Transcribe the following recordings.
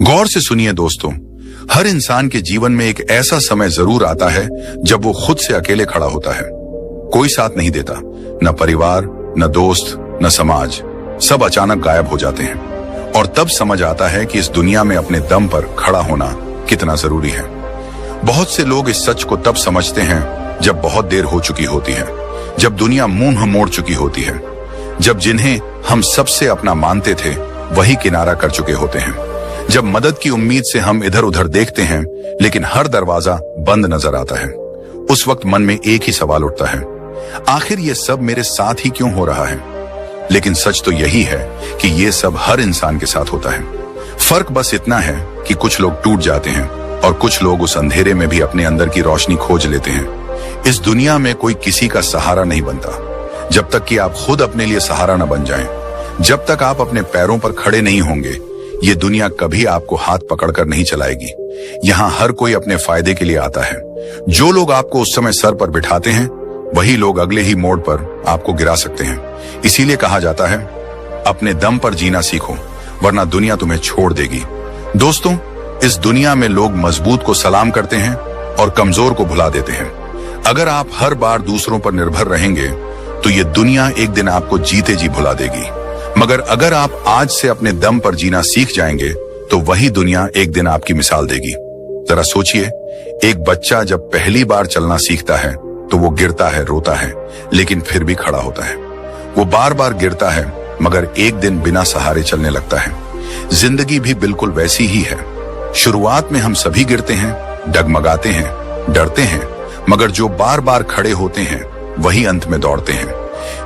गौर से सुनिए दोस्तों, हर इंसान के जीवन में एक ऐसा समय जरूर आता है जब वो खुद से अकेले खड़ा होता है। कोई साथ नहीं देता, न परिवार, न दोस्त, न समाज, सब अचानक गायब हो जाते हैं। और तब समझ आता है कि इस दुनिया में अपने दम पर खड़ा होना कितना जरूरी है। बहुत से लोग इस सच को तब समझते हैं जब बहुत देर हो चुकी होती है, जब दुनिया मुंह मोड़ चुकी होती है, जब जिन्हें हम सबसे अपना मानते थे वही किनारा कर चुके होते हैं, जब मदद की उम्मीद से हम इधर उधर देखते हैं लेकिन हर दरवाजा बंद नजर आता है। उस वक्त मन में एक ही सवाल उठता है, आखिर ये सब मेरे साथ ही क्यों हो रहा है? लेकिन सच तो यही है कि ये सब हर इंसान के साथ होता है। फर्क बस इतना है कि कुछ लोग टूट जाते हैं और कुछ लोग उस अंधेरे में भी अपने अंदर की रोशनी खोज लेते हैं। इस दुनिया में कोई किसी का सहारा नहीं बनता जब तक कि आप खुद अपने लिए सहारा न बन जाएं। जब तक आप अपने पैरों पर खड़े नहीं होंगे, ये दुनिया कभी आपको हाथ पकड़कर नहीं चलाएगी। यहाँ हर कोई अपने फायदे के लिए आता है। जो लोग आपको उस समय सर पर बिठाते हैं वही लोग अगले ही मोड़ पर आपको गिरा सकते हैं। इसीलिए कहा जाता है, अपने दम पर जीना सीखो वरना दुनिया तुम्हें छोड़ देगी। दोस्तों, इस दुनिया में लोग मजबूत को सलाम करते हैं और कमजोर को भुला देते हैं। अगर आप हर बार दूसरों पर निर्भर रहेंगे तो ये दुनिया एक दिन आपको जीते जी भुला देगी। मगर अगर आप आज से अपने दम पर जीना सीख जाएंगे तो वही दुनिया एक दिन आपकी मिसाल देगी। जरा सोचिए, एक बच्चा जब पहली बार चलना सीखता है तो वो गिरता है, रोता है, लेकिन फिर भी खड़ा होता है। वो बार बार गिरता है मगर एक दिन बिना सहारे चलने लगता है। जिंदगी भी बिल्कुल वैसी ही है। शुरुआत में हम सभी गिरते हैं, डगमगाते हैं, डरते हैं, मगर जो बार बार खड़े होते हैं वही अंत में दौड़ते हैं।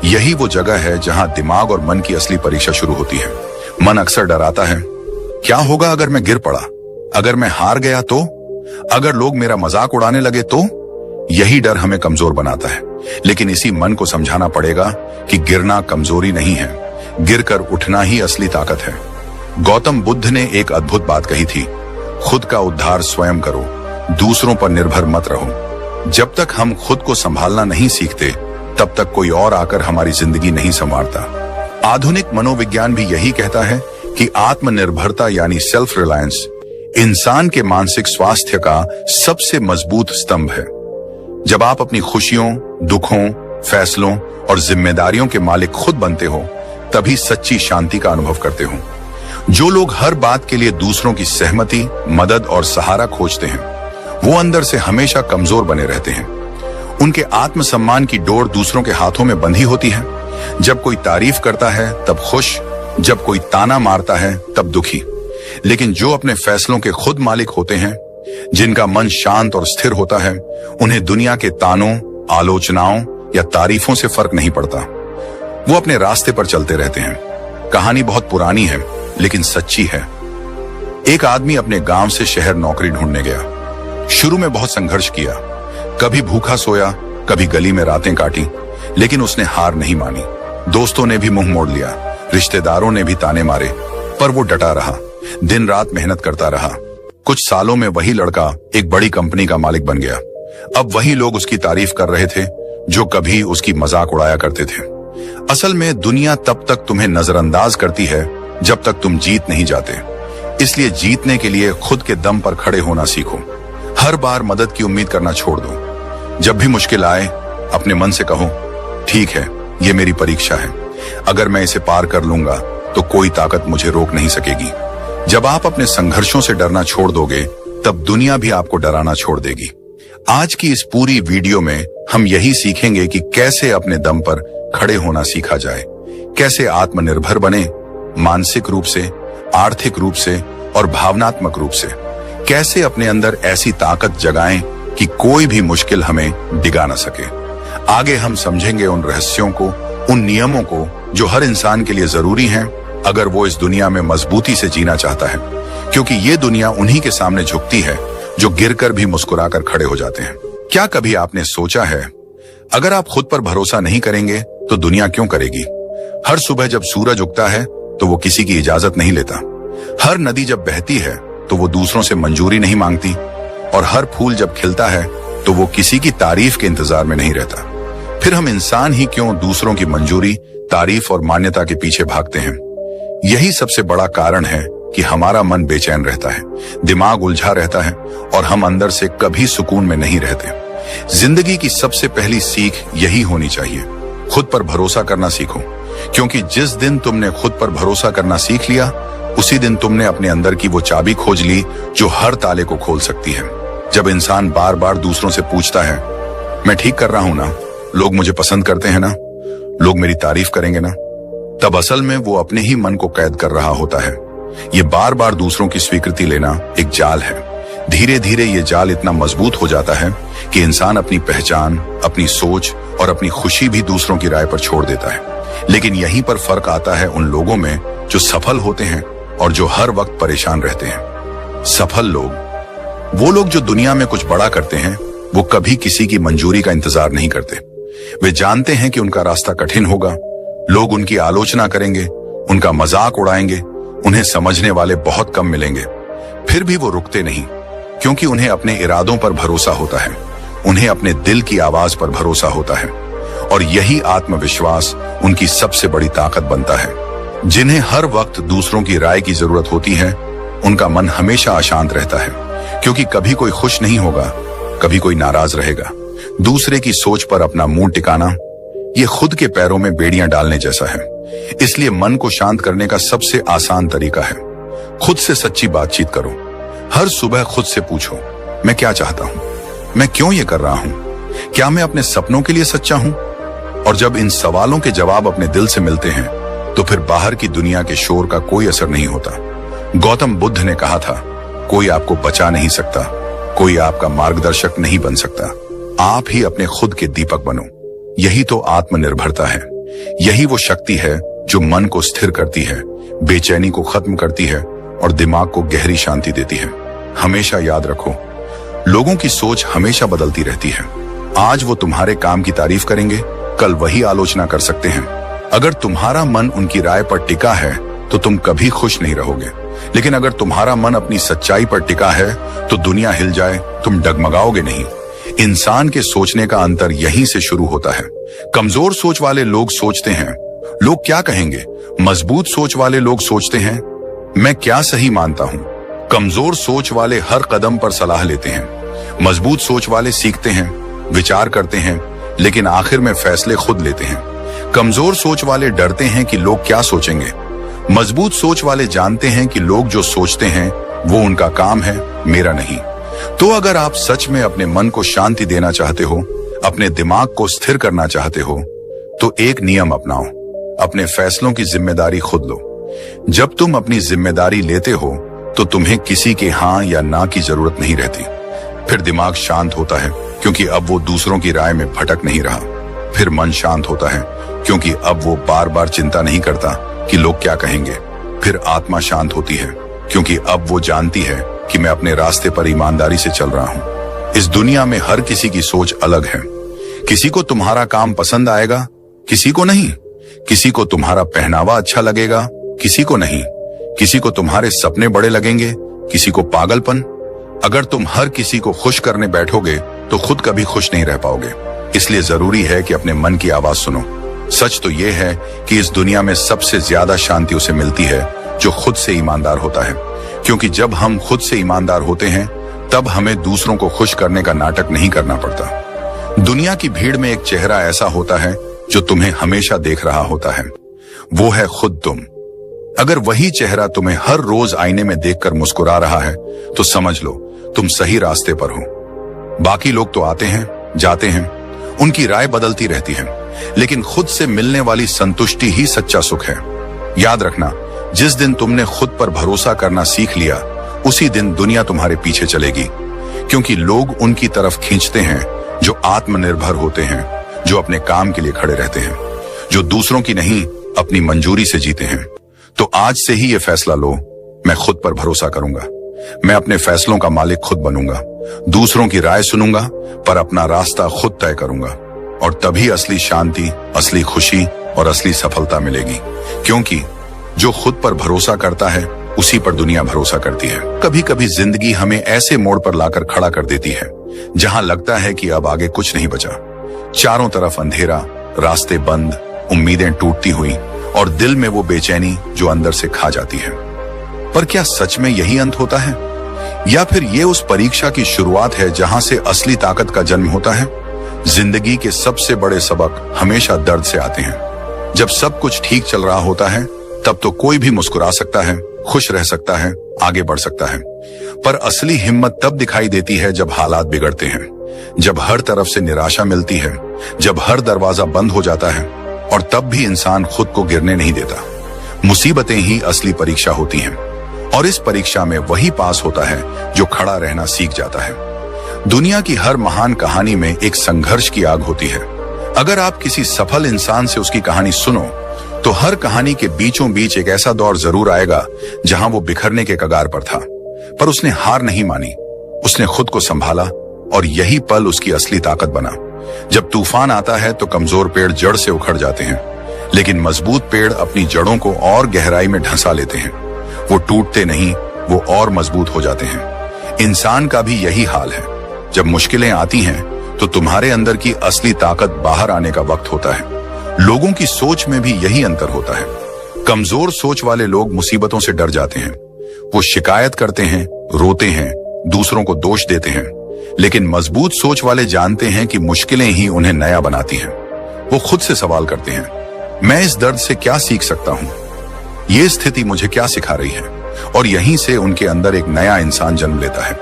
यही वो जगह है जहां दिमाग और मन की असली परीक्षा शुरू होती है। मन अक्सर डराता है, क्या होगा अगर मैं गिर पड़ा? अगर मैं हार गया तो? अगर लोग मेरा मजाक उड़ाने लगे तो? यही डर हमें कमजोर बनाता है। लेकिन इसी मन को समझाना पड़ेगा कि गिरना कमजोरी नहीं है, गिरकर उठना ही असली ताकत है। गौतम बुद्ध ने एक अद्भुत बात कही थी, खुद का उद्धार स्वयं करो, दूसरों पर निर्भर मत रहो। जब तक हम खुद को संभालना नहीं सीखते तब तक कोई और आकर हमारी जिंदगी नहीं संवारता। आधुनिक मनोविज्ञान भी यही कहता है कि आत्मनिर्भरता यानी सेल्फ रिलायंस इंसान के मानसिक स्वास्थ्य का सबसे मजबूत स्तंभ है। जब आप अपनी खुशियों, दुखों, फैसलों और जिम्मेदारियों के मालिक खुद बनते हो तभी सच्ची शांति का अनुभव करते हो। जो लोग हर बात के लिए दूसरों की सहमति, मदद और सहारा खोजते हैं वो अंदर से हमेशा कमजोर बने रहते हैं। उनके आत्मसम्मान की डोर दूसरों के हाथों में बंधी होती है। जब कोई तारीफ करता है तब खुश, जब कोई ताना मारता है तब दुखी। लेकिन जो अपने फैसलों के खुद मालिक होते हैं, जिनका मन शांत और स्थिर होता है, उन्हें दुनिया के तानों, आलोचनाओं या तारीफों से फर्क नहीं पड़ता। वो अपने रास्ते पर चलते रहते हैं। कहानी बहुत पुरानी है लेकिन सच्ची है। एक आदमी अपने गांव से शहर नौकरी ढूंढने गया। शुरू में बहुत संघर्ष किया, कभी भूखा सोया, कभी गली में रातें काटी, लेकिन उसने हार नहीं मानी। दोस्तों ने भी मुंह मोड़ लिया, रिश्तेदारों ने भी ताने मारे, पर वो डटा रहा, दिन रात मेहनत करता रहा। कुछ सालों में वही लड़का एक बड़ी कंपनी का मालिक बन गया। अब वही लोग उसकी तारीफ कर रहे थे जो कभी उसकी मजाक उड़ाया करते थे। असल में दुनिया तब तक तुम्हें नजरअंदाज करती है जब तक तुम जीत नहीं जाते। इसलिए जीतने के लिए खुद के दम पर खड़े होना सीखो। हर बार मदद की उम्मीद करना छोड़ दो। जब भी मुश्किल आए अपने मन से कहो, ठीक है, ये मेरी परीक्षा है, अगर मैं इसे पार कर लूंगा तो कोई ताकत मुझे रोक नहीं सकेगी। जब आप अपने संघर्षों से डरना छोड़ दोगे तब दुनिया भी आपको डराना छोड़ देगी। आज की इस पूरी वीडियो में हम यही सीखेंगे कि कैसे अपने दम पर खड़े होना सीखा जाए, कैसे आत्मनिर्भर बने, मानसिक रूप से, आर्थिक रूप से और भावनात्मक रूप से। कैसे अपने अंदर ऐसी ताकत जगाएं कि कोई भी मुश्किल हमें डिगा ना सके। आगे हम समझेंगे उन रहस्यों को, उन नियमों को जो हर इंसान के लिए जरूरी हैं अगर वो इस दुनिया में मजबूती से जीना चाहता है। क्योंकि ये दुनिया उन्हीं के सामने झुकती है जो गिरकर भी मुस्कुराकर खड़े हो जाते हैं। क्या कभी आपने सोचा है, अगर आप खुद पर भरोसा नहीं करेंगे तो दुनिया क्यों करेगी? हर सुबह जब सूरज उगता है तो वो किसी की इजाजत नहीं लेता। हर नदी जब बहती है तो वो दूसरों से मंजूरी नहीं मांगती। और हर फूल जब खिलता है तो वो किसी की तारीफ के इंतजार में नहीं रहता। फिर हम इंसान ही क्यों दूसरों की मंजूरी, तारीफ और मान्यता के पीछे भागते हैं? यही सबसे बड़ा कारण है कि हमारा मन बेचैन रहता है, दिमाग उलझा रहता है और हम अंदर से कभी सुकून में नहीं रहते। जिंदगी की सबसे पहली सीख यही होनी चाहिए, खुद पर भरोसा करना सीखो, क्योंकि जिस दिन तुमने खुद पर भरोसा करना सीख लिया, उसी दिन तुमने अपने अंदर की वो चाबी खोज ली जो हर ताले को खोल सकती है। जब इंसान बार बार दूसरों से पूछता है, मैं ठीक कर रहा हूं ना, लोग मुझे पसंद करते हैं ना, लोग मेरी तारीफ करेंगे ना, तब असल में वो अपने ही मन को कैद कर रहा होता है। ये बार बार दूसरों की स्वीकृति लेना एक जाल है। धीरे धीरे ये जाल इतना मजबूत हो जाता है कि इंसान अपनी पहचान, अपनी सोच और अपनी खुशी भी दूसरों की राय पर छोड़ देता है। लेकिन यहीं पर फर्क आता है उन लोगों में जो सफल होते हैं और जो हर वक्त परेशान रहते हैं। सफल लोग, वो लोग जो दुनिया में कुछ बड़ा करते हैं, वो कभी किसी की मंजूरी का इंतजार नहीं करते। वे जानते हैं कि उनका रास्ता कठिन होगा, लोग उनकी आलोचना करेंगे, उनका मजाक उड़ाएंगे, उन्हें समझने वाले बहुत कम मिलेंगे। फिर भी वो रुकते नहीं, क्योंकि उन्हें अपने इरादों पर भरोसा होता है, उन्हें अपने दिल की आवाज पर भरोसा होता है, और यही आत्मविश्वास उनकी सबसे बड़ी ताकत बनता है। जिन्हें हर वक्त दूसरों की राय की जरूरत होती है, उनका मन हमेशा अशांत रहता है, क्योंकि कभी कोई खुश नहीं होगा, कभी कोई नाराज रहेगा। दूसरे की सोच पर अपना मुंह टिकाना, ये खुद के पैरों में बेड़ियां डालने जैसा है। इसलिए मन को शांत करने का सबसे आसान तरीका है, खुद से सच्ची बातचीत करो। हर सुबह खुद से पूछो, मैं क्या चाहता हूं, मैं क्यों ये कर रहा हूं, क्या मैं अपने सपनों के लिए सच्चा हूं? और जब इन सवालों के जवाब अपने दिल से मिलते हैं, तो फिर बाहर की दुनिया के शोर का कोई असर नहीं होता। गौतम बुद्ध ने कहा था, कोई आपको बचा नहीं सकता, कोई आपका मार्गदर्शक नहीं बन सकता, आप ही अपने खुद के दीपक बनो। यही तो आत्मनिर्भरता है, यही वो शक्ति है जो मन को स्थिर करती है, बेचैनी को खत्म करती है और दिमाग को गहरी शांति देती है। हमेशा याद रखो, लोगों की सोच हमेशा बदलती रहती है। आज वो तुम्हारे काम की तारीफ करेंगे, कल वही आलोचना कर सकते हैं। अगर तुम्हारा मन उनकी राय पर टिका है तो तुम कभी खुश नहीं रहोगे, लेकिन अगर तुम्हारा मन अपनी सच्चाई पर टिका है तो दुनिया हिल जाए, तुम डगमगाओगे नहीं। इंसान के सोचने का अंतर यहीं से शुरू होता है। कमजोर सोच वाले लोग सोचते हैं, लोग क्या कहेंगे। मजबूत सोच वाले लोग सोचते हैं, मैं क्या सही मानता हूं। कमजोर सोच वाले हर कदम पर सलाह लेते हैं, मजबूत सोच वाले सीखते हैं, विचार करते हैं, लेकिन आखिर में फैसले खुद लेते हैं। कमजोर सोच वाले डरते हैं कि लोग क्या सोचेंगे, मजबूत सोच वाले जानते हैं कि लोग जो सोचते हैं वो उनका काम है, मेरा नहीं। तो अगर आप सच में अपने मन को शांति देना चाहते हो, अपने दिमाग को स्थिर करना चाहते हो, तो एक नियम अपनाओ, अपने फैसलों की जिम्मेदारी खुद लो। जब तुम अपनी जिम्मेदारी लेते हो तो तुम्हें किसी के हाँ या ना की जरूरत नहीं रहती। फिर दिमाग शांत होता है, क्योंकि अब वो दूसरों की राय में भटक नहीं रहा। फिर मन शांत होता है, क्योंकि अब वो बार बार चिंता नहीं करता कि लोग क्या कहेंगे। फिर आत्मा शांत होती है, क्योंकि अब वो जानती है कि मैं अपने रास्ते पर ईमानदारी से चल रहा हूं। इस दुनिया में हर किसी की सोच अलग है। किसी को तुम्हारा काम पसंद आएगा, किसी को नहीं। किसी को तुम्हारा पहनावा अच्छा लगेगा, किसी को नहीं। किसी को तुम्हारे सपने बड़े लगेंगे, किसी को पागलपन। अगर तुम हर किसी को खुश करने बैठोगे तो खुद कभी खुश नहीं रह पाओगे। इसलिए जरूरी है कि अपने मन की आवाज सुनो। सच तो यह है कि इस दुनिया में सबसे ज्यादा शांति उसे मिलती है जो खुद से ईमानदार होता है, क्योंकि जब हम खुद से ईमानदार होते हैं तब हमें दूसरों को खुश करने का नाटक नहीं करना पड़ता। दुनिया की भीड़ में एक चेहरा ऐसा होता है जो तुम्हें हमेशा देख रहा होता है, वो है खुद तुम। अगर वही चेहरा तुम्हें हर रोज आईने में देखकर मुस्कुरा रहा है तो समझ लो तुम सही रास्ते पर हो। बाकी लोग तो आते हैं, जाते हैं, उनकी राय बदलती रहती है, लेकिन खुद से मिलने वाली संतुष्टि ही सच्चा सुख है। याद रखना, जिस दिन तुमने खुद पर भरोसा करना सीख लिया, उसी दिन दुनिया तुम्हारे पीछे चलेगी, क्योंकि लोग उनकी तरफ खींचते हैं जो आत्मनिर्भर होते हैं, जो अपने काम के लिए खड़े रहते हैं, जो दूसरों की नहीं अपनी मंजूरी से जीते हैं। तो आज से ही ये फैसला लो, मैं खुद पर भरोसा करूंगा, मैं अपने फैसलों का मालिक खुद बनूंगा, दूसरों की राय सुनूंगा पर अपना रास्ता खुद तय करूंगा, और तभी असली शांति, असली खुशी और असली सफलता मिलेगी। क्योंकि जो खुद पर भरोसा करता है उसी पर दुनिया भरोसा करती है। कभी कभी जिंदगी हमें ऐसे मोड़ पर लाकर खड़ा कर देती है जहां लगता है कि अब आगे कुछ नहीं बचा। चारों तरफ अंधेरा, रास्ते बंद, उम्मीदें टूटती हुई और दिल में वो बेचैनी जो अंदर से खा जाती है। पर क्या सच में यही अंत होता है, या फिर ये उस परीक्षा की शुरुआत है जहां से असली ताकत का जन्म होता है? जिंदगी के सबसे बड़े सबक हमेशा दर्द से आते हैं। जब सब कुछ ठीक चल रहा होता है तब तो कोई भी मुस्कुरा सकता है, खुश रह सकता है, आगे बढ़ सकता है। पर असली हिम्मत तब दिखाई देती है जब हालात बिगड़ते हैं, जब हर तरफ से निराशा मिलती है, जब हर दरवाजा बंद हो जाता है, और तब भी इंसान खुद को गिरने नहीं देता। मुसीबतें ही असली परीक्षा होती हैं, और इस परीक्षा में वही पास होता है जो खड़ा रहना सीख जाता है। दुनिया की हर महान कहानी में एक संघर्ष की आग होती है। अगर आप किसी सफल इंसान से उसकी कहानी सुनो तो हर कहानी के बीचों बीच एक ऐसा दौर जरूर आएगा जहां वो बिखरने के कगार पर था, पर उसने हार नहीं मानी, उसने खुद को संभाला, और यही पल उसकी असली ताकत बना। जब तूफान आता है तो कमजोर पेड़ जड़ से उखड़ जाते हैं, लेकिन मजबूत पेड़ अपनी जड़ों को और गहराई में ढंसा लेते हैं। वो टूटते नहीं, वो और मजबूत हो जाते हैं। इंसान का भी यही हाल है। जब मुश्किलें आती हैं तो तुम्हारे अंदर की असली ताकत बाहर आने का वक्त होता है। लोगों की सोच में भी यही अंतर होता है। कमजोर सोच वाले लोग मुसीबतों से डर जाते हैं, वो शिकायत करते हैं, रोते हैं, दूसरों को दोष देते हैं। लेकिन मजबूत सोच वाले जानते हैं कि मुश्किलें ही उन्हें नया बनाती हैं। वो खुद से सवाल करते हैं, मैं इस दर्द से क्या सीख सकता हूं, ये स्थिति मुझे क्या सिखा रही है, और यहीं से उनके अंदर एक नया इंसान जन्म लेता है।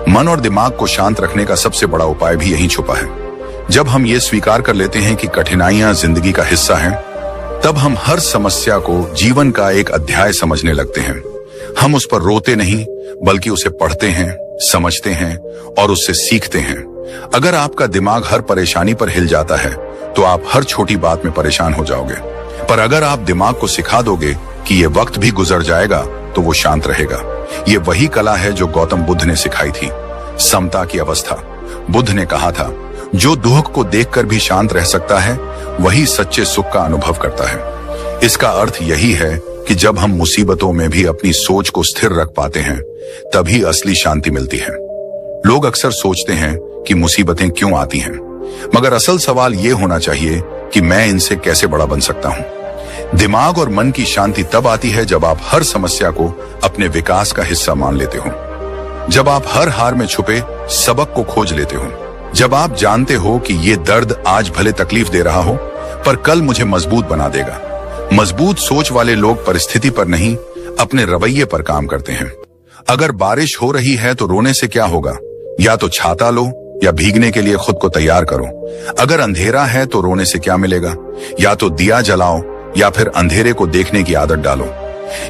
मन और दिमाग को शांत रखने का सबसे बड़ा उपाय भी यहीं छुपा है। जब हम ये स्वीकार कर लेते हैं कि कठिनाइयां जिंदगी का हिस्सा हैं, तब हम हर समस्या को जीवन का एक अध्याय समझने लगते हैं। हम उस पर रोते नहीं, बल्कि उसे पढ़ते हैं, समझते हैं और उससे सीखते हैं। अगर आपका दिमाग हर परेशानी पर हिल जाता है तो आप हर छोटी बात में परेशान हो जाओगे, पर अगर आप दिमाग को सिखा दोगे कि ये वक्त भी गुजर जाएगा तो वो शांत रहेगा। ये वही कला है जो गौतम बुद्ध ने सिखाई थी, समता की अवस्था। बुद्ध ने कहा था, जो दुख को देखकर भी शांत रह सकता है वही सच्चे सुख का अनुभव करता है। इसका अर्थ यही है कि जब हम मुसीबतों में भी अपनी सोच को स्थिर रख पाते हैं तभी असली शांति मिलती है। लोग अक्सर सोचते हैं कि मुसीबतें क्यों आती हैं, मगर असल सवाल ये होना चाहिए कि मैं इनसे कैसे बड़ा बन सकता हूं। दिमाग और मन की शांति तब आती है जब आप हर समस्या को अपने विकास का हिस्सा मान लेते हो, जब आप हर हार में छुपे सबक को खोज लेते हो, जब आप जानते हो कि ये दर्द आज भले तकलीफ दे रहा हो पर कल मुझे मजबूत बना देगा। मजबूत सोच वाले लोग परिस्थिति पर नहीं, अपने रवैये पर काम करते हैं। अगर बारिश हो रही है तो रोने से क्या होगा, या तो छाता लो या भीगने के लिए खुद को तैयार करो। अगर अंधेरा है तो रोने से क्या मिलेगा, या तो दिया जलाओ या फिर अंधेरे को देखने की आदत डालो।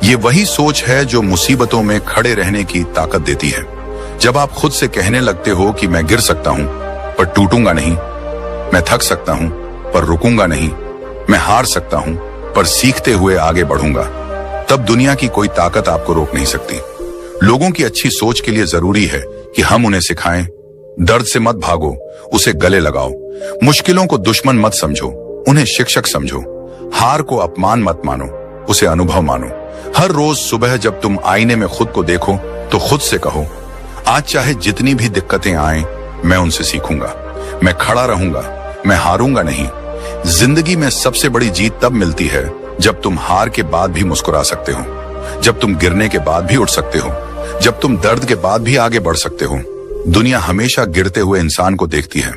ये वही सोच है जो मुसीबतों में खड़े रहने की ताकत देती है। जब आप खुद से कहने लगते हो कि मैं गिर सकता हूं पर टूटूंगा नहीं, मैं थक सकता हूं पर रुकूंगा नहीं, मैं हार सकता हूं पर सीखते हुए आगे बढ़ूंगा, तब दुनिया की कोई ताकत आपको रोक नहीं सकती। लोगों की अच्छी सोच के लिए जरूरी है कि हम उन्हें सिखाएं, दर्द से मत भागो, उसे गले लगाओ। मुश्किलों को दुश्मन मत समझो, उन्हें शिक्षक समझो। हार को अपमान मत मानो, उसे अनुभव मानो। हर रोज सुबह जब तुम आईने में खुद को देखो तो खुद से कहो, आज चाहे जितनी भी दिक्कतें आए मैं उनसे सीखूंगा, मैं खड़ा रहूंगा, मैं हारूंगा नहीं। जिंदगी में सबसे बड़ी जीत तब मिलती है जब तुम हार के बाद भी मुस्कुरा सकते हो, जब तुम गिरने के बाद भी उठ सकते हो, जब तुम दर्द के बाद भी आगे बढ़ सकते हो। दुनिया हमेशा गिरते हुए इंसान को देखती है,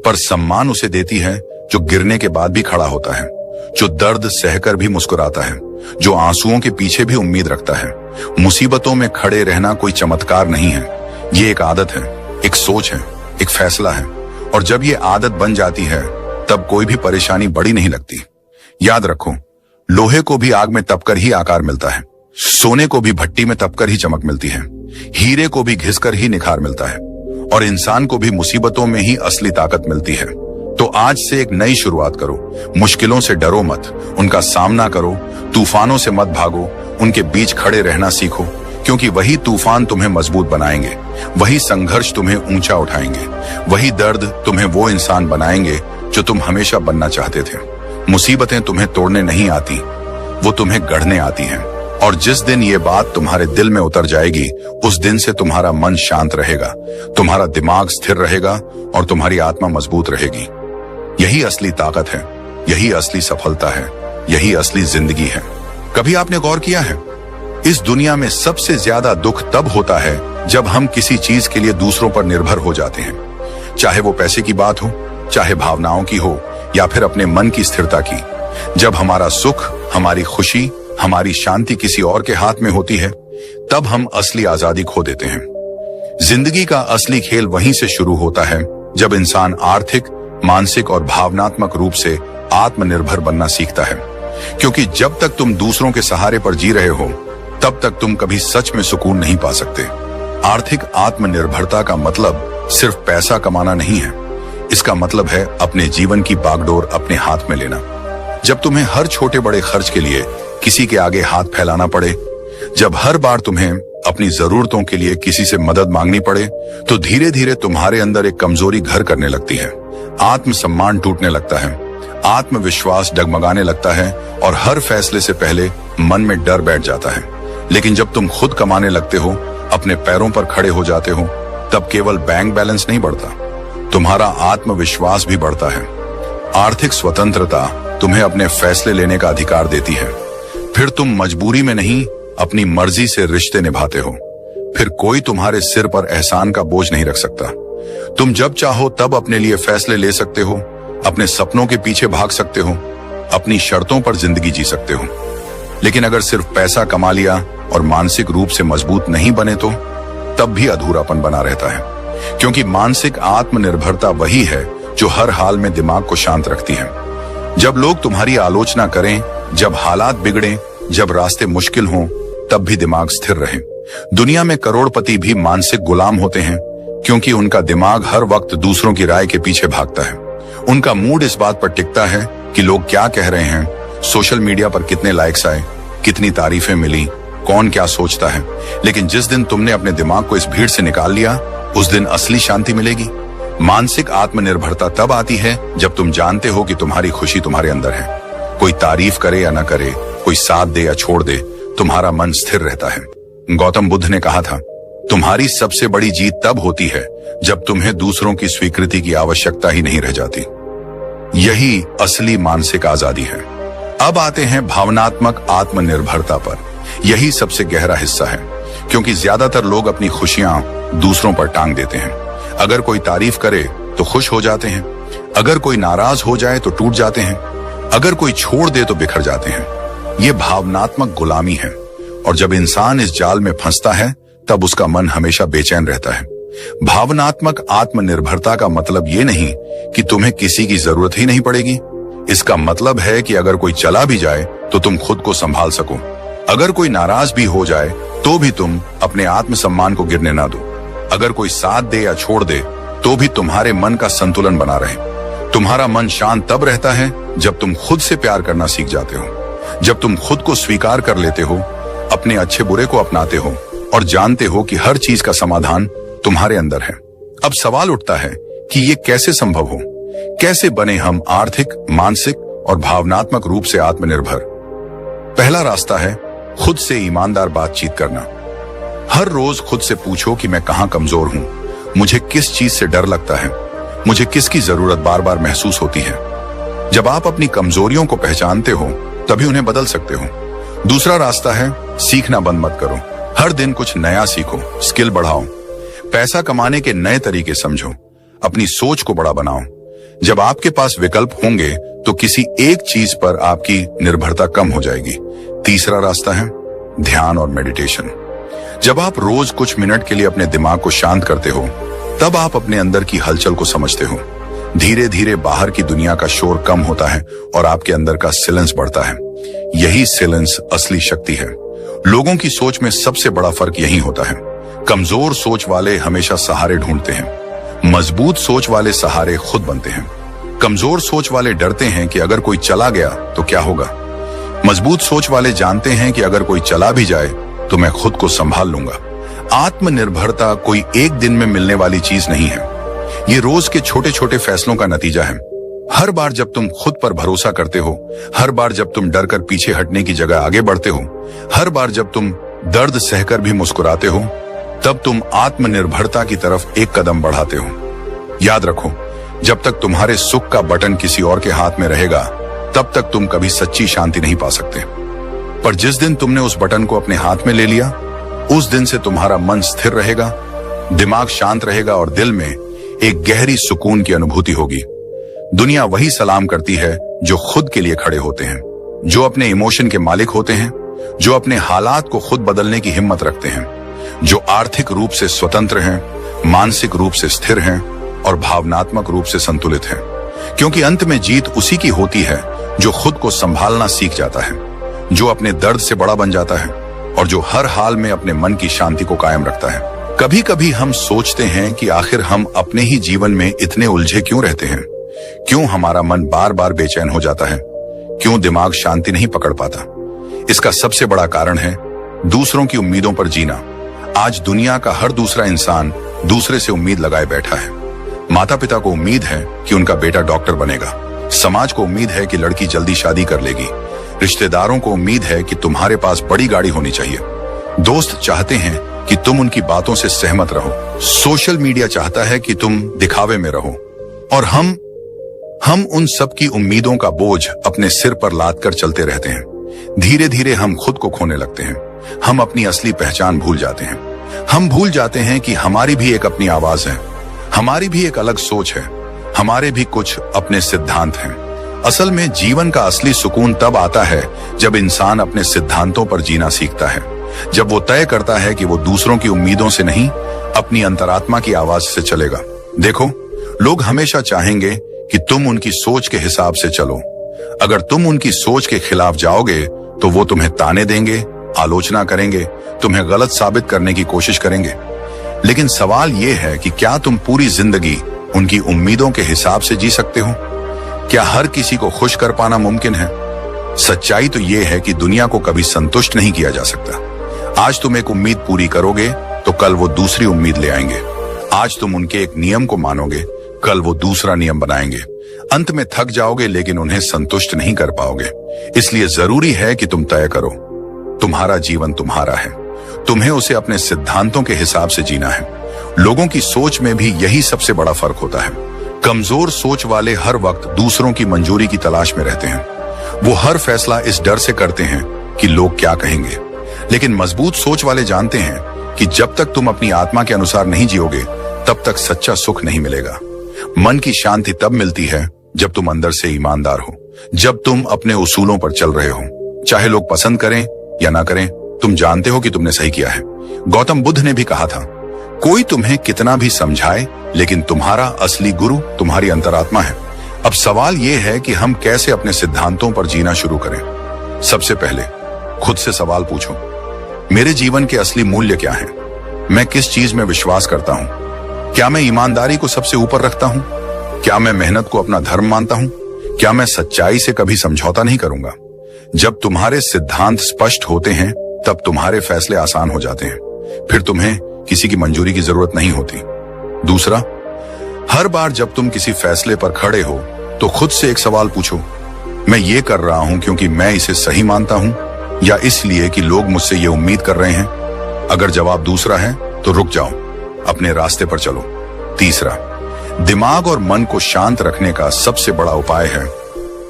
पर सम्मान उसे देती है जो गिरने के बाद भी खड़ा होता है, जो दर्द सहकर भी मुस्कुराता है, जो आंसुओं के पीछे भी उम्मीद रखता है। मुसीबतों में खड़े रहना कोई चमत्कार नहीं है, ये एक आदत है, एक सोच है, एक फैसला है, और जब ये आदत बन जाती है तब कोई भी परेशानी बड़ी नहीं लगती। याद रखो, लोहे को भी आग में तपकर ही आकार मिलता है, सोने को भी भट्टी में तपकर ही चमक मिलती है, हीरे को भी घिसकर ही निखार मिलता है, और इंसान को भी मुसीबतों में ही असली ताकत मिलती है। तो आज से एक नई शुरुआत करो। मुश्किलों से डरो मत, उनका सामना करो। तूफानों से मत भागो, उनके बीच खड़े रहना सीखो, क्योंकि वही तूफान तुम्हें मजबूत बनाएंगे, वही संघर्ष तुम्हें ऊंचा उठाएंगे, वही दर्द तुम्हें वो इंसान बनाएंगे जो तुम हमेशा बनना चाहते थे। मुसीबतें तुम्हें तोड़ने नहीं आती, वो तुम्हें गढ़ने आती हैं, और जिस दिन ये बात तुम्हारे दिल में उतर जाएगी उस दिन से तुम्हारा मन शांत रहेगा, तुम्हारा दिमाग स्थिर रहेगा और तुम्हारी आत्मा मजबूत रहेगी। यही असली ताकत है, यही असली सफलता है, यही असली जिंदगी है। कभी आपने गौर किया है, इस दुनिया में सबसे ज्यादा दुख तब होता है जब हम किसी चीज के लिए दूसरों पर निर्भर हो जाते हैं, चाहे वो पैसे की बात हो, चाहे भावनाओं की हो, या फिर अपने मन की स्थिरता की। जब हमारा सुख, हमारी खुशी, हमारी शांति किसी और के हाथ में होती है, तब हम असली आजादी खो देते हैं। जिंदगी का असली खेल वहीं से शुरू होता है जब इंसान आर्थिक, मानसिक और भावनात्मक रूप से आत्मनिर्भर बनना सीखता है। क्योंकि जब तक तुम दूसरों के सहारे पर जी रहे हो, तब तक तुम कभी सच में सुकून नहीं पा सकते। आर्थिक आत्मनिर्भरता का मतलब सिर्फ पैसा कमाना नहीं है। इसका मतलब है अपने जीवन की बागडोर अपने हाथ में लेना। जब तुम्हें हर छोटे बड़े खर्च के लिए किसी के आगे हाथ फैलाना पड़े, जब हर बार तुम्हें अपनी जरूरतों के लिए किसी से मदद मांगनी पड़े, तो धीरे धीरे तुम्हारे अंदर एक कमजोरी घर करने लगती है। आत्मसम्मान टूटने लगता है, आत्मविश्वास डगमगाने लगता है और हर फैसले से पहले मन में डर बैठ जाता है। लेकिन जब तुम खुद कमाने लगते हो, अपने पैरों पर खड़े हो जाते हो, तब केवल बैंक बैलेंस नहीं बढ़ता, तुम्हारा आत्मविश्वास भी बढ़ता है। आर्थिक स्वतंत्रता तुम्हें अपने फैसले लेने का अधिकार देती है। फिर तुम मजबूरी में नहीं, अपनी मर्जी से रिश्ते निभाते हो। फिर कोई तुम्हारे सिर पर एहसान का बोझ नहीं रख सकता। तुम जब चाहो तब अपने लिए फैसले ले सकते हो, अपने सपनों के पीछे भाग सकते हो, अपनी शर्तों पर जिंदगी जी सकते हो। लेकिन अगर सिर्फ पैसा कमा लिया और मानसिक रूप से मजबूत नहीं बने, तो तब भी अधूरापन बना रहता है। क्योंकि मानसिक आत्मनिर्भरता वही है जो हर हाल में दिमाग को शांत रखती है। जब लोग तुम्हारी आलोचना करें, जब हालात बिगड़े, जब रास्ते मुश्किल हों, तब भी दिमाग स्थिर रहे। दुनिया में करोड़पति भी मानसिक गुलाम होते हैं, क्योंकि उनका दिमाग हर वक्त दूसरों की राय के पीछे भागता है। उनका मूड इस बात पर टिकता है कि लोग क्या कह रहे हैं, सोशल मीडिया पर कितने लाइक्स आए, कितनी तारीफें मिली, कौन क्या सोचता है। लेकिन जिस दिन तुमने अपने दिमाग को इस भीड़ से निकाल लिया, उस दिन असली शांति मिलेगी। मानसिक आत्मनिर्भरता तब आती है जब तुम जानते हो कि तुम्हारी खुशी तुम्हारे अंदर है। कोई तारीफ करे या न करे, कोई साथ दे या छोड़ दे, तुम्हारा मन स्थिर रहता है। गौतम बुद्ध ने कहा था, तुम्हारी सबसे बड़ी जीत तब होती है जब तुम्हें दूसरों की स्वीकृति की आवश्यकता ही नहीं रह जाती। यही असली मानसिक आजादी है। अब आते हैं भावनात्मक आत्मनिर्भरता पर। यही सबसे गहरा हिस्सा है, क्योंकि ज्यादातर लोग अपनी खुशियां दूसरों पर टांग देते हैं। अगर कोई तारीफ करे तो खुश हो जाते हैं, अगर कोई नाराज हो जाए तो टूट जाते हैं, अगर कोई छोड़ दे तो बिखर जाते हैं। ये भावनात्मक गुलामी है, और जब इंसान इस जाल में फंसता है, तब उसका मन हमेशा बेचैन रहता है। भावनात्मक आत्मनिर्भरता का मतलब ये नहीं कि तुम्हें किसी की जरूरत ही नहीं पड़ेगी। इसका मतलब है कि अगर कोई चला भी जाए तो तुम खुद को संभाल सको। अगर कोई नाराज भी हो जाए तो भी तुम अपने आत्मसम्मान को गिरने ना दो। अगर कोई साथ दे या छोड़ दे तो भी तुम्हारे मन का संतुलन बना रहे। तुम्हारा मन शांत तब रहता है जब तुम खुद से प्यार करना सीख जाते हो, जब तुम खुद को स्वीकार कर लेते हो, अपने अच्छे बुरे को अपनाते हो और जानते हो कि हर चीज का समाधान तुम्हारे अंदर है। अब सवाल उठता है कि ये कैसे संभव हो? कैसे बने हम आर्थिक, मानसिक और भावनात्मक रूप से आत्मनिर्भर? पहला रास्ता है खुद से ईमानदार बातचीत करना। हर रोज खुद से पूछो कि मैं कहां कमजोर हूं, मुझे किस चीज से डर लगता है, मुझे किसकी जरूरत बार बार महसूस होती है। जब आप अपनी कमजोरियों को पहचानते हो, तभी उन्हें बदल सकते हो। दूसरा रास्ता है सीखना बंद मत करो। हर दिन कुछ नया सीखो, स्किल बढ़ाओ, पैसा कमाने के नए तरीके समझो, अपनी सोच को बड़ा बनाओ। जब आपके पास विकल्प होंगे तो किसी एक चीज पर आपकी निर्भरता कम हो जाएगी। तीसरा रास्ता है ध्यान और मेडिटेशन। जब आप रोज कुछ मिनट के लिए अपने दिमाग को शांत करते हो, तब आप अपने अंदर की हलचल को समझते हो। धीरे धीरे बाहर की दुनिया का शोर कम होता है और आपके अंदर का साइलेंस बढ़ता है। यही साइलेंस असली शक्ति है। लोगों की सोच में सबसे बड़ा फर्क यही होता है। कमजोर सोच वाले हमेशा सहारे ढूंढते हैं, मजबूत सोच वाले सहारे खुद बनते हैं। कमजोर सोच वाले डरते हैं कि अगर कोई चला गया तो क्या होगा। मजबूत सोच वाले जानते हैं कि अगर कोई चला भी जाए तो मैं खुद को संभाल लूंगा। आत्मनिर्भरता कोई एक दिन में मिलने वाली चीज नहीं है। ये रोज के छोटे छोटे फैसलों का नतीजा है। हर बार जब तुम खुद पर भरोसा करते हो, हर बार जब तुम डरकर पीछे हटने की जगह आगे बढ़ते हो, हर बार जब तुम दर्द सहकर भी मुस्कुराते हो, तब तुम आत्मनिर्भरता की तरफ एक कदम बढ़ाते हो। याद रखो, जब तक तुम्हारे सुख का बटन किसी और के हाथ में रहेगा, तब तक तुम कभी सच्ची शांति नहीं पा सकते। पर जिस दिन तुमने उस बटन को अपने हाथ में ले लिया, उस दिन से तुम्हारा मन स्थिर रहेगा, दिमाग शांत रहेगा और दिल में एक गहरी सुकून की अनुभूति होगी। दुनिया वही सलाम करती है जो खुद के लिए खड़े होते हैं, जो अपने इमोशन के मालिक होते हैं, जो अपने हालात को खुद बदलने की हिम्मत रखते हैं, जो आर्थिक रूप से स्वतंत्र हैं, मानसिक रूप से स्थिर हैं और भावनात्मक रूप से संतुलित हैं। क्योंकि अंत में जीत उसी की होती है जो खुद को संभालना सीख जाता है, जो अपने दर्द से बड़ा बन जाता है और जो हर हाल में अपने मन की शांति को कायम रखता है। कभी कभी हम सोचते हैं कि आखिर हम अपने ही जीवन में इतने उलझे क्यों रहते हैं, क्यों हमारा मन बार बार बेचैन हो जाता है, क्यों दिमाग शांति नहीं पकड़ पाता। इसका सबसे बड़ा कारण है दूसरों की उम्मीदों पर जीना। आज दुनिया का हर दूसरा इंसान दूसरे से उम्मीद लगाए बैठा है। माता पिता को उम्मीद है कि उनका बेटा डॉक्टर बनेगा, समाज को उम्मीद है कि लड़की जल्दी शादी कर लेगी, रिश्तेदारों को उम्मीद है कि तुम्हारे पास बड़ी गाड़ी होनी चाहिए, दोस्त चाहते हैं कि तुम उनकी बातों से सहमत रहो, सोशल मीडिया चाहता है कि तुम दिखावे में रहो और हम उन सब की उम्मीदों का बोझ अपने सिर पर लाद कर चलते रहते हैं। धीरे धीरे हम खुद को खोने लगते हैं, हम अपनी असली पहचान भूल जाते हैं। हम भूल जाते हैं कि हमारी भी एक अपनी आवाज है, हमारी भी एक अलग सोच है, हमारे भी कुछ अपने सिद्धांत हैं। असल में जीवन का असली सुकून तब आता है जब इंसान अपने सिद्धांतों पर जीना सीखता है, जब वो तय करता है कि वो दूसरों की उम्मीदों से नहीं, अपनी अंतरात्मा की आवाज से चलेगा। देखो, लोग हमेशा चाहेंगे कि तुम उनकी सोच के हिसाब से चलो। अगर तुम उनकी सोच के खिलाफ जाओगे तो वो तुम्हें ताने देंगे, आलोचना करेंगे, तुम्हें गलत साबित करने की कोशिश करेंगे। लेकिन सवाल यह है कि क्या तुम पूरी जिंदगी उनकी उम्मीदों के हिसाब से जी सकते हो? क्या हर किसी को खुश कर पाना मुमकिन है? सच्चाई तो यह है कि दुनिया को कभी संतुष्ट नहीं किया जा सकता। आज तुम एक उम्मीद पूरी करोगे तो कल वो दूसरी उम्मीद ले आएंगे। आज तुम उनके एक नियम को मानोगे, कल वो दूसरा नियम बनाएंगे। अंत में थक जाओगे लेकिन उन्हें संतुष्ट नहीं कर पाओगे। इसलिए जरूरी है कि तुम तय करो, तुम्हारा जीवन तुम्हारा है, तुम्हें उसे अपने सिद्धांतों के हिसाब से जीना है। लोगों की सोच में भी यही सबसे बड़ा फर्क होता है। कमजोर सोच वाले हर वक्त दूसरों की मंजूरी की तलाश में रहते हैं। वो हर फैसला इस डर से करते हैं कि लोग क्या कहेंगे। लेकिन मजबूत सोच वाले जानते हैं कि जब तक तुम अपनी आत्मा के अनुसार नहीं जियोगे तब तक सच्चा सुख नहीं मिलेगा। मन की शांति तब मिलती है जब तुम अंदर से ईमानदार हो, जब तुम अपने उसूलों पर चल रहे हो। चाहे लोग पसंद करें या ना करें, तुम जानते हो कि तुमने सही किया है। गौतम बुद्ध ने भी कहा था, कोई तुम्हें कितना भी समझाए लेकिन तुम्हारा असली गुरु तुम्हारी अंतरात्मा है। अब सवाल यह है कि हम कैसे अपने सिद्धांतों पर जीना शुरू करें। सबसे पहले खुद से सवाल पूछो, मेरे जीवन के असली मूल्य क्या हैं? मैं किस चीज में विश्वास करता हूं? क्या मैं ईमानदारी को सबसे ऊपर रखता हूं? क्या मैं मेहनत को अपना धर्म मानता हूं? क्या मैं सच्चाई से कभी समझौता नहीं करूंगा? जब तुम्हारे सिद्धांत स्पष्ट होते हैं तब तुम्हारे फैसले आसान हो जाते हैं। फिर तुम्हें किसी की मंजूरी की जरूरत नहीं होती। दूसरा, हर बार जब तुम किसी फैसले पर खड़े हो तो खुद से एक सवाल पूछो, मैं ये कर रहा हूं क्योंकि मैं इसे सही मानता हूं या इसलिए कि लोग मुझसे ये उम्मीद कर रहे हैं? अगर जवाब दूसरा है तो रुक जाओ, अपने रास्ते पर चलो। तीसरा, दिमाग और मन को शांत रखने का सबसे बड़ा उपाय है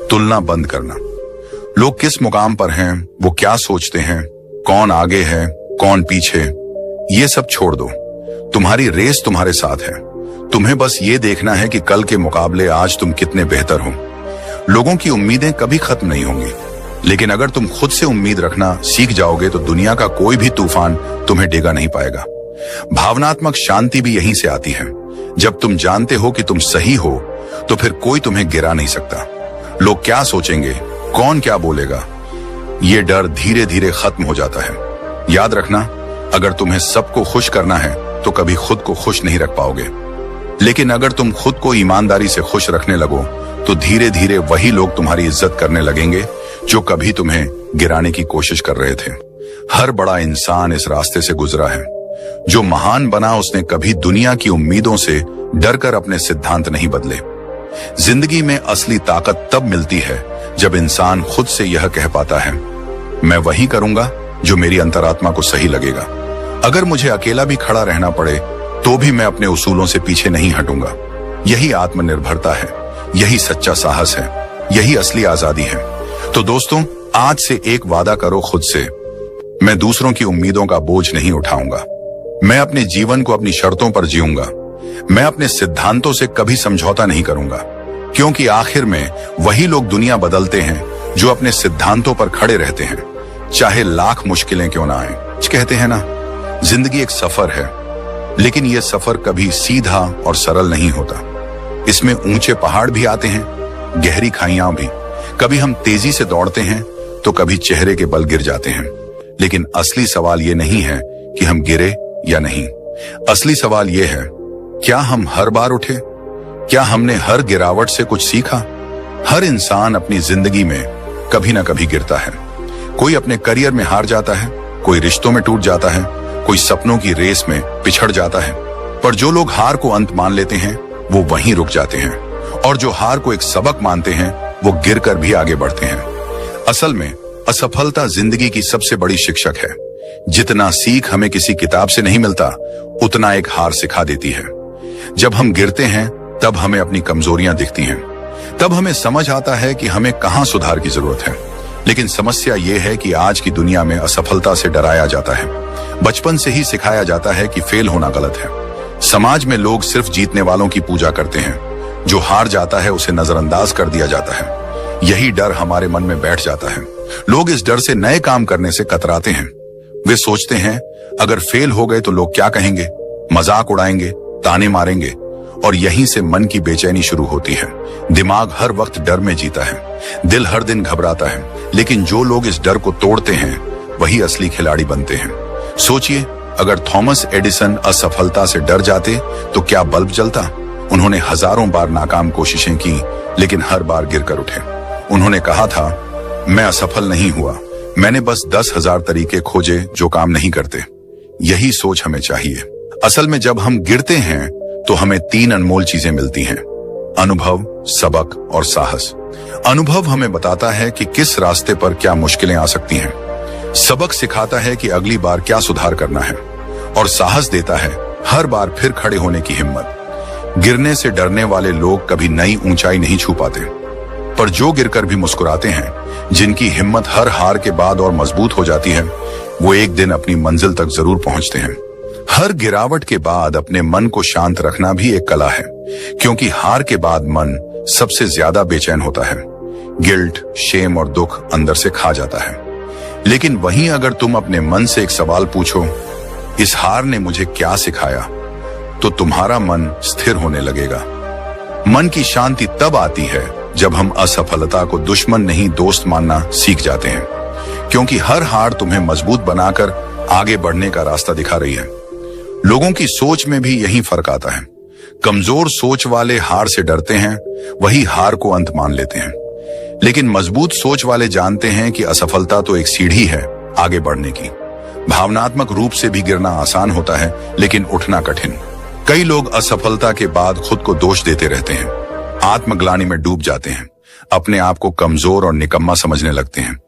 तुलना बंद करना। लोग किस मुकाम पर हैं, वो क्या सोचते हैं, कौन आगे है, कौन पीछे, ये सब छोड़ दो। तुम्हारी रेस तुम्हारे साथ है। तुम्हें बस ये देखना है कि कल के मुकाबले आज तुम कितने बेहतर हो। लोगों की उम्मीदें कभी खत्म नहीं होंगी, लेकिन अगर तुम खुद से उम्मीद रखना सीख जाओगे तो दुनिया का कोई भी तूफान तुम्हें डेगा नहीं पाएगा। भावनात्मक शांति भी यहीं से आती है। जब तुम जानते हो कि तुम सही हो तो फिर कोई तुम्हें गिरा नहीं सकता। लोग क्या सोचेंगे, कौन क्या बोलेगा, ये डर धीरे धीरे खत्म हो जाता है। याद रखना, अगर तुम्हें सबको खुश करना है तो कभी खुद को खुश नहीं रख पाओगे। लेकिन अगर तुम खुद को ईमानदारी से खुश रखने लगो तो धीरे धीरे वही लोग तुम्हारी इज्जत करने लगेंगे जो कभी तुम्हें गिराने की कोशिश कर रहे थे। हर बड़ा इंसान इस रास्ते से गुजरा है। जो महान बना उसने कभी दुनिया की उम्मीदों से डरकर अपने सिद्धांत नहीं बदले। जिंदगी में असली ताकत तब मिलती है जब इंसान खुद से यह कह पाता है, मैं वही करूंगा जो मेरी अंतरात्मा को सही लगेगा। अगर मुझे अकेला भी खड़ा रहना पड़े तो भी मैं अपने उसूलों से पीछे नहीं हटूंगा। यही आत्मनिर्भरता है, यही सच्चा साहस है, यही असली आजादी है। तो दोस्तों, आज से एक वादा करो खुद से, मैं दूसरों की उम्मीदों का बोझ नहीं उठाऊंगा। मैं अपने जीवन को अपनी शर्तों पर जीऊंगा। मैं अपने सिद्धांतों से कभी समझौता नहीं करूंगा, क्योंकि आखिर में वही लोग दुनिया बदलते हैं जो अपने सिद्धांतों पर खड़े रहते हैं, चाहे लाख मुश्किलें क्यों ना आए। कहते हैं ना, जिंदगी एक सफर है, लेकिन यह सफर कभी सीधा और सरल नहीं होता। इसमें ऊंचे पहाड़ भी आते हैं, गहरी खाइयां भी। कभी हम तेजी से दौड़ते हैं तो कभी चेहरे के बल गिर जाते हैं। लेकिन असली सवाल ये नहीं है कि हम गिरे या नहीं। असली सवाल ये है, क्या हम हर बार उठे? क्या हमने हर गिरावट से कुछ सीखा? हर इंसान अपनी जिंदगी में कभी ना कभी गिरता है। कोई अपने करियर में हार जाता है, कोई रिश्तों में टूट जाता है, कोई सपनों की रेस में पिछड़ जाता है। पर जो लोग हार को अंत मान लेते हैं वो वहीं रुक जाते हैं, और जो हार को एक सबक मानते हैं वो गिरकर भी आगे बढ़ते हैं। असल में असफलता जिंदगी की सबसे बड़ी शिक्षक है। जितना सीख हमें किसी किताब से नहीं मिलता, उतना एक हार सिखा देती है। जब हम गिरते हैं तब हमें अपनी कमजोरियां दिखती हैं। तब हमें समझ आता है कि हमें कहां सुधार की जरूरत है। लेकिन समस्या यह है कि आज की दुनिया में असफलता से डराया जाता है। बचपन से ही सिखाया जाता है कि फेल होना गलत है। समाज में लोग सिर्फ जीतने वालों की पूजा करते हैं। जो हार जाता है उसे नजरअंदाज कर दिया जाता है। यही डर हमारे मन में बैठ जाता है। लोग इस डर से नए काम करने से कतराते हैं। वे सोचते हैं, अगर फेल हो गए तो लोग क्या कहेंगे, मजाक उड़ाएंगे, ताने मारेंगे, और यहीं से मन की बेचैनी शुरू होती है। दिमाग हर वक्त डर में जीता है, दिल हर दिन घबराता है। लेकिन जो लोग इस डर को तोड़ते हैं वही असली खिलाड़ी बनते हैं। सोचिए, अगर थॉमस एडिसन असफलता से डर जाते तो क्या बल्ब जलता? उन्होंने हजारों बार नाकाम कोशिशें की, लेकिन हर बार गिरकर उठे। उन्होंने कहा था, मैं असफल नहीं हुआ, मैंने बस 10,000 तरीके खोजे जो काम नहीं करते। यही सोच हमें चाहिए। असल में जब हम गिरते हैं तो हमें 3 अनमोल चीजें मिलती हैं: अनुभव, सबक और साहस। अनुभव हमें बताता है कि किस रास्ते पर क्या मुश्किलें आ सकती हैं। सबक सिखाता है कि अगली बार क्या सुधार करना है, और साहस देता है हर बार फिर खड़े होने की हिम्मत। गिरने से डरने वाले लोग कभी नई ऊंचाई नहीं छू पाते, पर जो गिरकर भी मुस्कुराते हैं, जिनकी हिम्मत हर हार के बाद और मजबूत हो जाती है, वो एक दिन अपनी मंजिल तक जरूर पहुंचते हैं। हर गिरावट के बाद अपने मन को शांत रखना भी एक कला है, क्योंकि हार के बाद मन सबसे ज्यादा बेचैन होता है। गिल्ट, शेम और दुख अंदर से खा जाता है। लेकिन वहीं अगर तुम अपने मन से एक सवाल पूछो, इस हार ने मुझे क्या सिखाया, तो तुम्हारा मन स्थिर होने लगेगा। मन की शांति तब आती है जब हम असफलता को दुश्मन नहीं दोस्त मानना सीख जाते हैं, क्योंकि हर हार तुम्हें मजबूत बनाकर आगे बढ़ने का रास्ता दिखा रही है। लोगों की सोच में भी यही फर्क आता है। कमजोर सोच वाले हार से डरते हैं, वही हार को अंत मान लेते हैं। लेकिन मजबूत सोच वाले जानते हैं कि असफलता तो एक सीढ़ी है आगे बढ़ने की। भावनात्मक रूप से भी गिरना आसान होता है, लेकिन उठना कठिन। कई लोग असफलता के बाद खुद को दोष देते रहते हैं, आत्मग्लानि में डूब जाते हैं, अपने आप को कमजोर और निकम्मा समझने लगते हैं।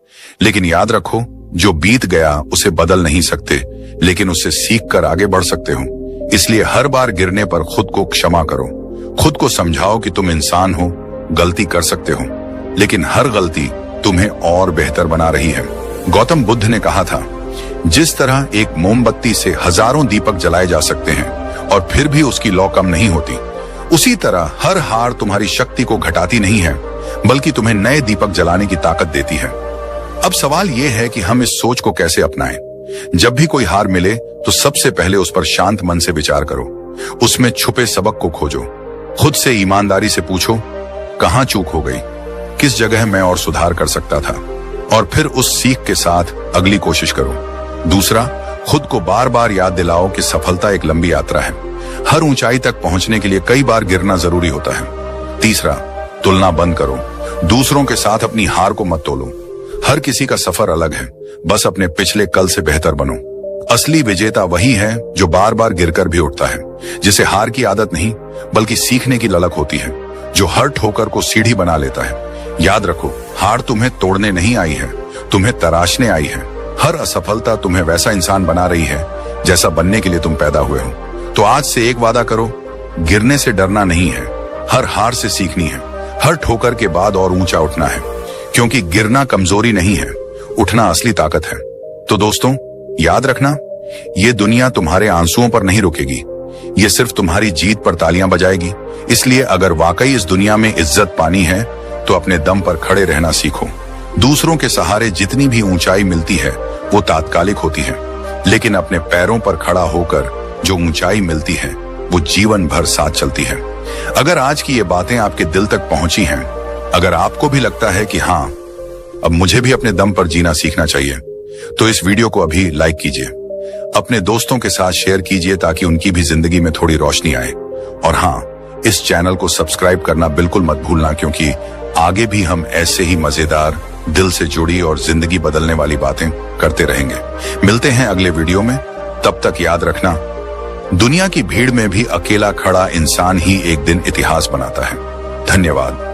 लेकिन याद रखो, जो बीत गया उसे बदल नहीं सकते, लेकिन उससे सीख कर आगे बढ़ सकते हो। इसलिए हर बार गिरने पर खुद को क्षमा करो। खुद को समझाओ कि तुम इंसान हो, गलती कर सकते हो, लेकिन हर गलती तुम्हें और बेहतर बना रही है। गौतम बुद्ध ने कहा था, जिस तरह एक मोमबत्ती से हजारों दीपक जलाए जा सकते हैं और फिर भी उसकी लौ कम नहीं होती, उसी तरह हर हार तुम्हारी शक्ति को घटाती नहीं है, बल्कि तुम्हें नए दीपक जलाने की ताकत देती है। अब सवाल यह है कि हम इस सोच को कैसे अपनाएं। जब भी कोई हार मिले तो सबसे पहले उस पर शांत मन से विचार करो। उसमें छुपे सबक को खोजो। खुद से ईमानदारी से पूछो, कहां चूक हो गई, किस जगह मैं और सुधार कर सकता था, और फिर उस सीख के साथ अगली कोशिश करो। दूसरा, खुद को बार बार याद दिलाओ कि सफलता एक लंबी यात्रा है। हर ऊंचाई तक पहुंचने के लिए कई बार गिरना जरूरी होता है। तीसरा, तुलना बंद करो। दूसरों के साथ अपनी हार को मत तोलो। हर किसी का सफर अलग है, बस अपने पिछले कल से बेहतर बनो। असली विजेता वही है जो बार बार गिरकर भी उठता है, जिसे हार की आदत नहीं बल्कि सीखने की ललक होती है, जो हर ठोकर को सीढ़ी बना लेता है। याद रखो, हार तुम्हें तोड़ने नहीं आई है, तुम्हें तराशने आई है। हर असफलता तुम्हें वैसा इंसान बना रही है जैसा बनने के लिए तुम पैदा हुए हो। तो आज से एक वादा करो, गिरने से डरना नहीं है, हर हार से सीखनी है, हर ठोकर के बाद और ऊंचा उठना है। क्योंकि गिरना कमजोरी नहीं है, उठना असली ताकत है। तो दोस्तों, याद रखना, ये दुनिया तुम्हारे आंसुओं पर नहीं रुकेगी, ये सिर्फ तुम्हारी जीत पर तालियां बजाएगी। इसलिए अगर वाकई इस दुनिया में इज्जत पानी है तो अपने दम पर खड़े रहना सीखो। दूसरों के सहारे जितनी भी ऊंचाई मिलती है वो तात्कालिक होती है, लेकिन अपने पैरों पर खड़ा होकर जो ऊंचाई मिलती है वो जीवन भर साथ चलती है। अगर आज की ये बातें आपके दिल तक पहुंची हैं, अगर आपको भी लगता है कि हाँ, अब मुझे भी अपने दम पर जीना सीखना चाहिए, तो इस वीडियो को अभी लाइक कीजिए, अपने दोस्तों के साथ शेयर कीजिए ताकि उनकी भी जिंदगी में थोड़ी रोशनी आए। और हाँ, इस चैनल को सब्सक्राइब करना बिल्कुल मत भूलना, क्योंकि आगे भी हम ऐसे ही मजेदार, दिल से जुड़ी और जिंदगी बदलने वाली बातें करते रहेंगे। मिलते हैं अगले वीडियो में, तब तक याद रखना, दुनिया की भीड़ में भी अकेला खड़ा इंसान ही एक दिन इतिहास बनाता है। धन्यवाद।